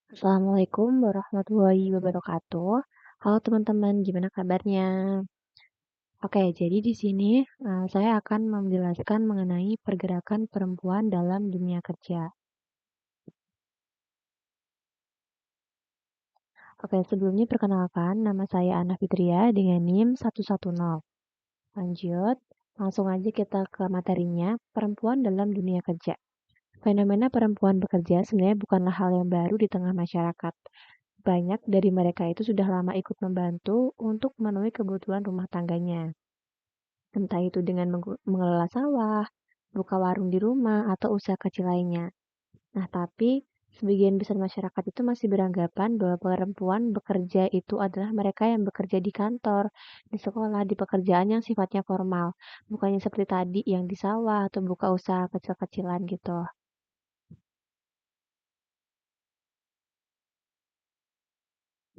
Assalamualaikum warahmatullahi wabarakatuh. Halo teman-teman, gimana kabarnya? Oke, jadi di sini saya akan menjelaskan mengenai pergerakan perempuan dalam dunia kerja. Oke, sebelumnya perkenalkan, nama saya Ana Fitria dengan NIM 110. Lanjut, langsung aja kita ke materinya, perempuan dalam dunia kerja. Fenomena perempuan bekerja sebenarnya bukanlah hal yang baru di tengah masyarakat. Banyak dari mereka itu sudah lama ikut membantu untuk memenuhi kebutuhan rumah tangganya. Entah itu dengan mengelola sawah, buka warung di rumah, atau usaha kecil lainnya. Nah, tapi sebagian besar masyarakat itu masih beranggapan bahwa perempuan bekerja itu adalah mereka yang bekerja di kantor, di sekolah, di pekerjaan yang sifatnya formal. Bukannya seperti tadi yang di sawah atau buka usaha kecil-kecilan gitu.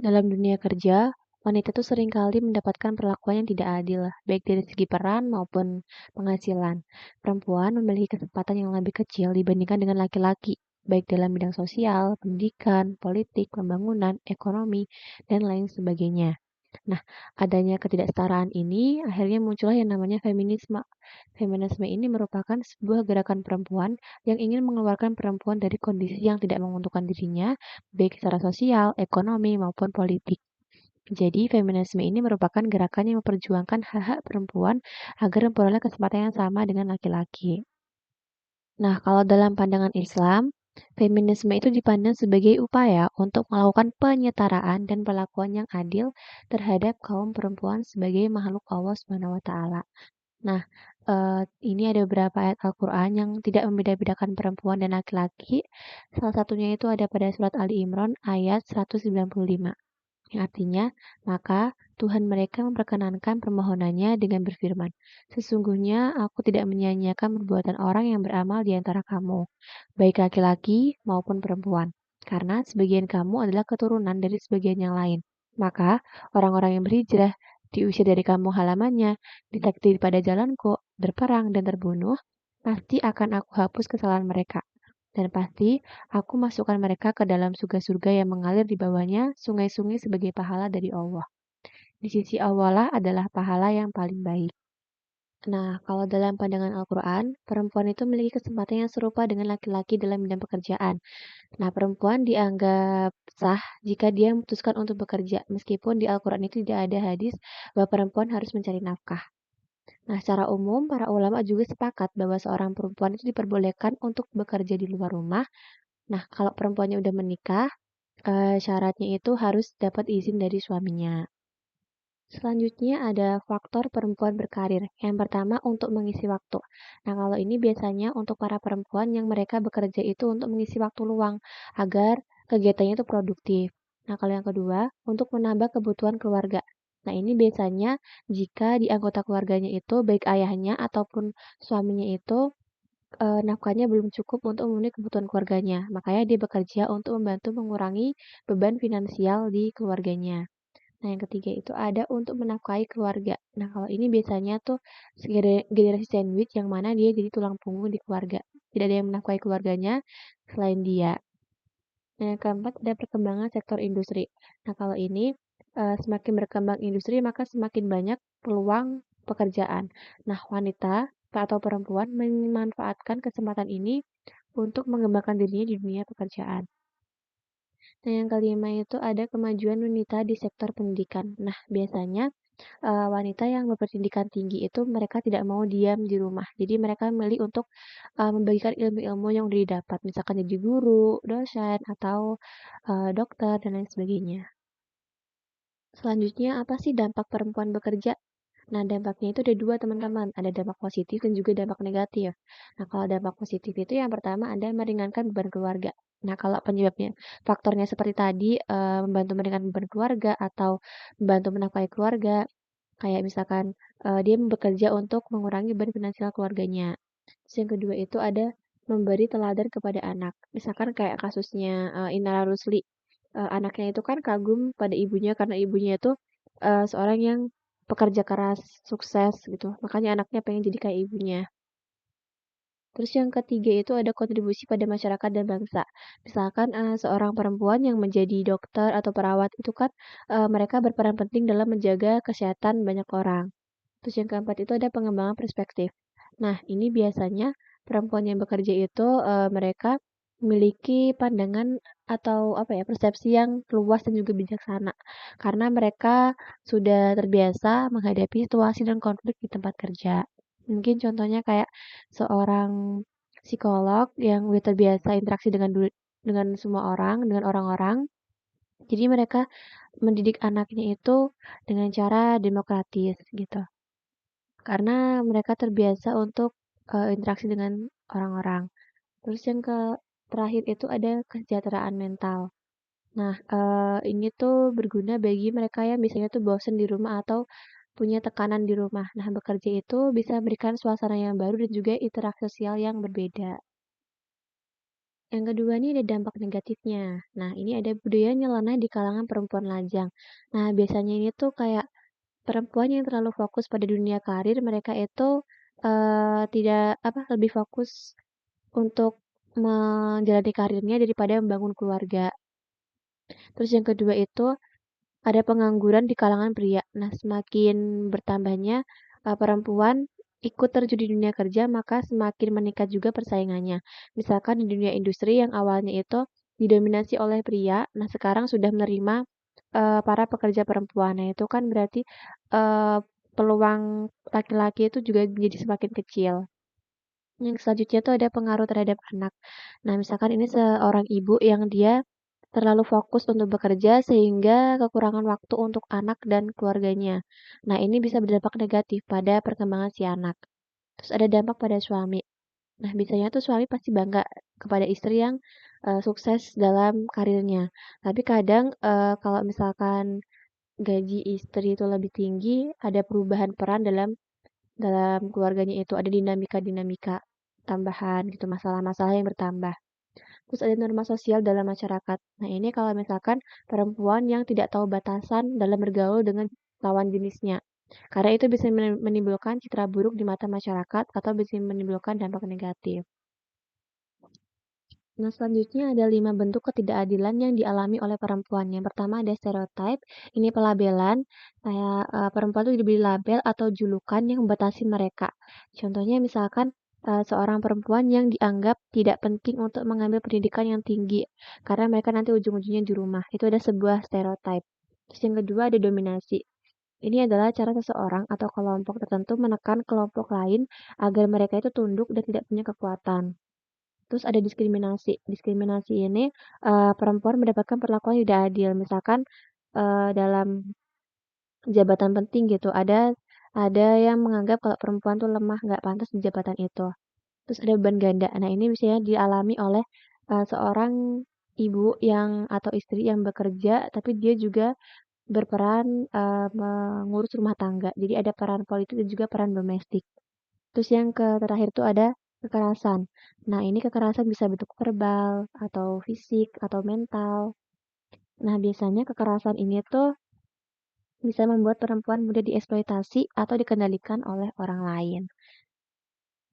Dalam dunia kerja, wanita tuh seringkali mendapatkan perlakuan yang tidak adil, baik dari segi peran maupun penghasilan. Perempuan memiliki kesempatan yang lebih kecil dibandingkan dengan laki-laki, baik dalam bidang sosial, pendidikan, politik, pembangunan, ekonomi, dan lain sebagainya. Nah, adanya ketidaksetaraan ini akhirnya muncullah yang namanya feminisme. Feminisme ini merupakan sebuah gerakan perempuan yang ingin mengeluarkan perempuan dari kondisi yang tidak menguntungkan dirinya, baik secara sosial, ekonomi, maupun politik. Jadi, feminisme ini merupakan gerakan yang memperjuangkan hak-hak perempuan agar memperoleh kesempatan yang sama dengan laki-laki. Nah, kalau dalam pandangan Islam, feminisme itu dipandang sebagai upaya untuk melakukan penyetaraan dan perlakuan yang adil terhadap kaum perempuan sebagai makhluk Allah Subhanahu wa taala. Nah, ini ada beberapa ayat Al-Qur'an yang tidak membeda-bedakan perempuan dan laki-laki. Salah satunya itu ada pada surat Ali Imran ayat 195. Yang artinya, maka Tuhan mereka memperkenankan permohonannya dengan berfirman, sesungguhnya aku tidak menyia-nyiakan perbuatan orang yang beramal di antara kamu, baik laki-laki maupun perempuan, karena sebagian kamu adalah keturunan dari sebagian yang lain. Maka orang-orang yang berhijrah, diusir dari kampung halamannya, disakiti pada jalanku, berperang dan terbunuh, pasti akan aku hapus kesalahan mereka. Dan pasti aku masukkan mereka ke dalam surga-surga yang mengalir di bawahnya sungai-sungai sebagai pahala dari Allah. Di sisi Allah lah adalah pahala yang paling baik. Nah, kalau dalam pandangan Al-Quran, perempuan itu memiliki kesempatan yang serupa dengan laki-laki dalam bidang pekerjaan. Nah, perempuan dianggap sah jika dia memutuskan untuk bekerja, meskipun di Al-Quran itu tidak ada hadis bahwa perempuan harus mencari nafkah. Nah, secara umum, para ulama juga sepakat bahwa seorang perempuan itu diperbolehkan untuk bekerja di luar rumah. Nah, kalau perempuannya udah menikah, syaratnya itu harus dapat izin dari suaminya. Selanjutnya ada faktor perempuan berkarir. Yang pertama untuk mengisi waktu. Nah, kalau ini biasanya untuk para perempuan yang mereka bekerja itu untuk mengisi waktu luang agar kegiatannya itu produktif. Nah, kalau yang kedua untuk menambah kebutuhan keluarga. Nah, ini biasanya jika di anggota keluarganya itu baik ayahnya ataupun suaminya itu nafkahnya belum cukup untuk memenuhi kebutuhan keluarganya. Makanya dia bekerja untuk membantu mengurangi beban finansial di keluarganya. Nah, yang ketiga itu ada untuk menafkahi keluarga. Nah, kalau ini biasanya tuh generasi sandwich yang mana dia jadi tulang punggung di keluarga. Tidak ada yang menafkahi keluarganya selain dia. Nah, yang keempat ada perkembangan sektor industri. Nah, kalau ini semakin berkembang industri maka semakin banyak peluang pekerjaan. Nah, wanita atau perempuan memanfaatkan kesempatan ini untuk mengembangkan dirinya di dunia pekerjaan. Nah, yang kelima itu ada kemajuan wanita di sektor pendidikan. Nah, biasanya wanita yang berpendidikan tinggi itu mereka tidak mau diam di rumah. Jadi mereka memilih untuk membagikan ilmu-ilmu yang udah didapat, misalkan jadi guru, dosen, atau dokter dan lain sebagainya. Selanjutnya apa sih dampak perempuan bekerja? Nah, dampaknya itu ada dua teman-teman, ada dampak positif dan juga dampak negatif. Nah, kalau dampak positif itu yang pertama ada meringankan beban keluarga. Nah, kalau penyebabnya, faktornya seperti tadi, membantu meringankan beban keluarga atau membantu menafkahi keluarga, kayak misalkan dia bekerja untuk mengurangi beban finansial keluarganya. Terus yang kedua itu ada memberi teladan kepada anak. Misalkan kayak kasusnya Inara Rusli. Anaknya itu kan kagum pada ibunya karena ibunya itu seorang yang pekerja keras, sukses gitu. Makanya anaknya pengen jadi kayak ibunya. Terus yang ketiga itu ada kontribusi pada masyarakat dan bangsa. Misalkan, seorang perempuan yang menjadi dokter atau perawat itu kan, mereka berperan penting dalam menjaga kesehatan banyak orang. Terus yang keempat itu ada pengembangan perspektif. Nah, ini biasanya perempuan yang bekerja itu, mereka memiliki pandangan atau apa ya, persepsi yang luas dan juga bijaksana. Karena mereka sudah terbiasa menghadapi situasi dan konflik di tempat kerja. Mungkin contohnya kayak seorang psikolog yang udah terbiasa interaksi dengan semua orang, dengan orang-orang. Jadi mereka mendidik anaknya itu dengan cara demokratis gitu. Karena mereka terbiasa untuk, interaksi dengan orang-orang. Terus yang terakhir itu ada kesejahteraan mental. Nah, ini tuh berguna bagi mereka yang biasanya tuh bosen di rumah atau punya tekanan di rumah. Nah, bekerja itu bisa memberikan suasana yang baru dan juga interaksi sosial yang berbeda. Yang kedua nih ada dampak negatifnya. Nah, ini ada budaya nyeleneh di kalangan perempuan lajang. Nah, biasanya ini tuh kayak perempuan yang terlalu fokus pada dunia karir, mereka itu, tidak apa, lebih fokus untuk menjalani karirnya daripada membangun keluarga. Terus yang kedua itu ada pengangguran di kalangan pria. Nah, semakin bertambahnya, perempuan ikut terjun di dunia kerja, maka semakin meningkat juga persaingannya. Misalkan di dunia industri yang awalnya itu didominasi oleh pria, nah sekarang sudah menerima, para pekerja perempuan. Nah, itu kan berarti, eee, peluang laki-laki itu juga menjadi semakin kecil. Yang selanjutnya tuh ada pengaruh terhadap anak. Nah, misalkan ini seorang ibu yang dia terlalu fokus untuk bekerja sehingga kekurangan waktu untuk anak dan keluarganya. Nah, ini bisa berdampak negatif pada perkembangan si anak. Terus ada dampak pada suami. Nah, biasanya tuh suami pasti bangga kepada istri yang sukses dalam karirnya. Tapi kadang kalau misalkan gaji istri itu lebih tinggi, ada perubahan peran dalam dalam keluarganya itu, ada dinamika-dinamika tambahan gitu, masalah-masalah yang bertambah. Terus ada norma sosial dalam masyarakat. Nah, ini kalau misalkan perempuan yang tidak tahu batasan dalam bergaul dengan lawan jenisnya. Karena itu bisa menimbulkan citra buruk di mata masyarakat atau bisa menimbulkan dampak negatif. Nah, selanjutnya ada 5 bentuk ketidakadilan yang dialami oleh perempuan. Yang pertama ada stereotype, ini pelabelan, kayak perempuan itu diberi label atau julukan yang membatasi mereka. Contohnya misalkan seorang perempuan yang dianggap tidak penting untuk mengambil pendidikan yang tinggi, karena mereka nanti ujung-ujungnya di rumah. Itu ada sebuah stereotype. Terus yang kedua ada dominasi. Ini adalah cara seseorang atau kelompok tertentu menekan kelompok lain agar mereka itu tunduk dan tidak punya kekuatan. Terus ada diskriminasi. Diskriminasi ini, perempuan mendapatkan perlakuan yang tidak adil. Misalkan, dalam jabatan penting gitu, ada yang menganggap kalau perempuan tuh lemah, nggak pantas di jabatan itu. Terus ada beban ganda. Nah, ini biasanya dialami oleh, seorang ibu yang atau istri yang bekerja, tapi dia juga berperan, mengurus rumah tangga. Jadi ada peran politik dan juga peran domestik. Terus yang terakhir tuh ada kekerasan. Nah, ini kekerasan bisa bentuk verbal, atau fisik, atau mental. Nah, biasanya kekerasan ini tuh bisa membuat perempuan mudah dieksploitasi atau dikendalikan oleh orang lain.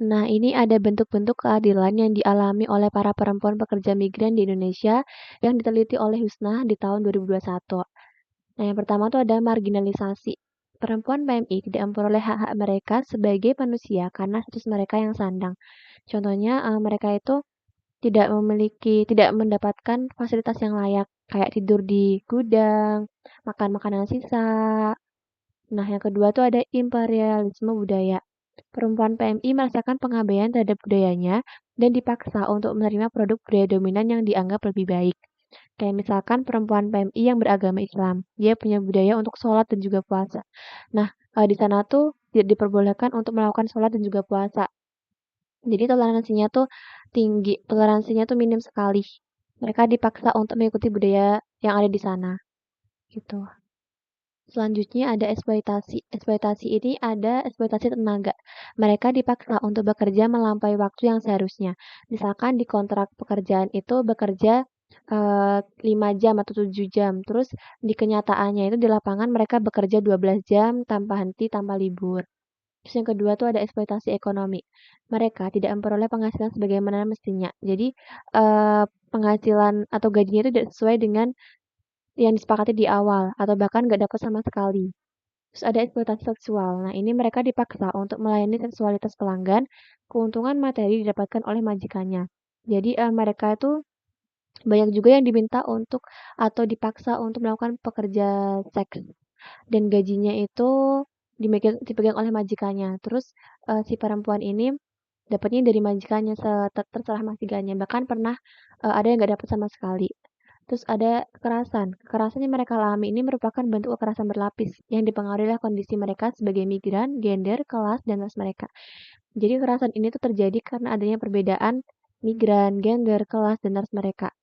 Nah, ini ada bentuk-bentuk keadilan yang dialami oleh para perempuan pekerja migran di Indonesia yang diteliti oleh Husnah di tahun 2021. Nah, yang pertama tuh ada marginalisasi. Perempuan PMI tidak memperoleh hak-hak mereka sebagai manusia karena status mereka yang sandang. Contohnya, mereka itu tidak mendapatkan fasilitas yang layak, kayak tidur di gudang, makan makanan sisa. Nah, yang kedua tuh ada imperialisme budaya. Perempuan PMI merasakan pengabaian terhadap budayanya dan dipaksa untuk menerima produk budaya dominan yang dianggap lebih baik. Kayak misalkan perempuan PMI yang beragama Islam, dia punya budaya untuk sholat dan juga puasa. Nah, di sana tuh tidak diperbolehkan untuk melakukan sholat dan juga puasa. Jadi toleransinya tuh tinggi, toleransinya tuh minim sekali. Mereka dipaksa untuk mengikuti budaya yang ada di sana, gitu. Selanjutnya ada eksploitasi. Eksploitasi ini ada eksploitasi tenaga. Mereka dipaksa untuk bekerja melampaui waktu yang seharusnya. Misalkan di kontrak pekerjaan itu bekerja 5 jam atau 7 jam. Terus di kenyataannya itu di lapangan mereka bekerja 12 jam tanpa henti, tanpa libur. Terus yang kedua tuh ada eksploitasi ekonomi. Mereka tidak memperoleh penghasilan sebagaimana mestinya. Jadi, penghasilan atau gajinya itu tidak sesuai dengan yang disepakati di awal atau bahkan nggak dapat sama sekali. Terus ada eksploitasi seksual. Nah, ini mereka dipaksa untuk melayani seksualitas pelanggan, keuntungan materi didapatkan oleh majikannya. Jadi, mereka itu banyak juga yang diminta untuk atau dipaksa untuk melakukan pekerja seks dan gajinya itu dipegang oleh majikannya. Terus, si perempuan ini dapatnya dari majikannya terserah majikannya, bahkan pernah, ada yang nggak dapat sama sekali. Terus ada kekerasan. Kekerasan yang mereka alami ini merupakan bentuk kekerasan berlapis yang dipengaruhi oleh kondisi mereka sebagai migran, gender, kelas, dan ras mereka. Jadi kekerasan ini tuh terjadi karena adanya perbedaan migran, gender, kelas, dan ras mereka.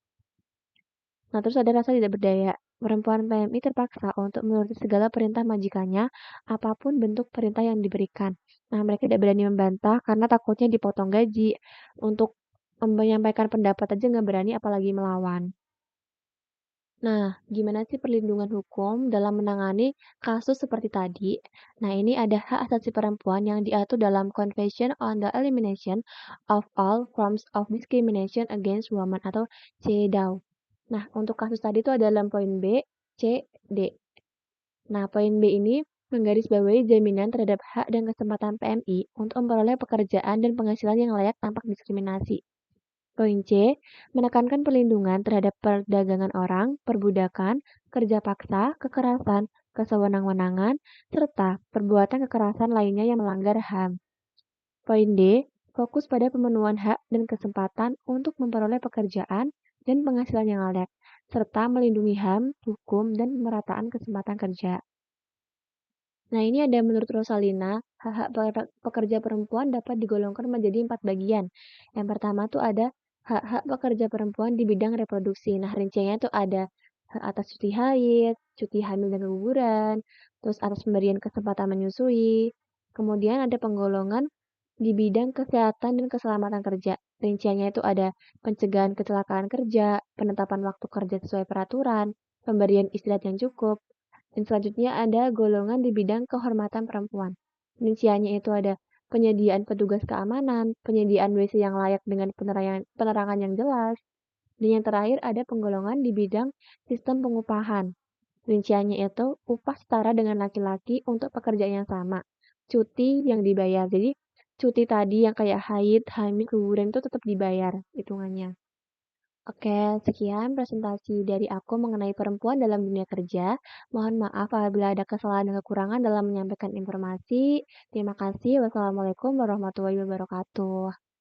Nah, terus ada rasa tidak berdaya. Perempuan PMI terpaksa untuk menuruti segala perintah majikannya, apapun bentuk perintah yang diberikan. Nah, mereka tidak berani membantah karena takutnya dipotong gaji. Untuk menyampaikan pendapat aja nggak berani, apalagi melawan. Nah, gimana sih perlindungan hukum dalam menangani kasus seperti tadi? Nah, ini ada hak asasi perempuan yang diatur dalam Convention on the Elimination of All Forms of Discrimination Against Women atau CEDAW. Nah, untuk kasus tadi itu ada dalam poin B, C, D. Nah, poin B ini menggarisbawahi jaminan terhadap hak dan kesempatan PMI untuk memperoleh pekerjaan dan penghasilan yang layak tanpa diskriminasi. Poin C, menekankan perlindungan terhadap perdagangan orang, perbudakan, kerja paksa, kekerasan, kesewenang-wenangan, serta perbuatan kekerasan lainnya yang melanggar HAM. Poin D, fokus pada pemenuhan hak dan kesempatan untuk memperoleh pekerjaan dan penghasilan yang layak, serta melindungi HAM, hukum, dan pemerataan kesempatan kerja. Nah, ini ada menurut Rosalina, hak-hak pekerja perempuan dapat digolongkan menjadi 4 bagian. Yang pertama tuh ada hak-hak pekerja perempuan di bidang reproduksi. Nah, rinciannya tuh ada hak atas cuti haid, cuti hamil dan keguguran, terus atas pemberian kesempatan menyusui. Kemudian ada penggolongan di bidang kesehatan dan keselamatan kerja. Rinciannya itu ada pencegahan kecelakaan kerja, penetapan waktu kerja sesuai peraturan, pemberian istirahat yang cukup, dan selanjutnya ada golongan di bidang kehormatan perempuan. Rinciannya itu ada penyediaan petugas keamanan, penyediaan WC yang layak dengan penerangan yang jelas, dan yang terakhir ada penggolongan di bidang sistem pengupahan. Rinciannya itu upah setara dengan laki-laki untuk pekerjaan yang sama. Cuti yang dibayar. Jadi cuti tadi yang kayak haid, hamil, keguguran itu tetap dibayar hitungannya. Oke, sekian presentasi dari aku mengenai perempuan dalam dunia kerja. Mohon maaf apabila ada kesalahan dan kekurangan dalam menyampaikan informasi. Terima kasih. Wassalamualaikum warahmatullahi wabarakatuh.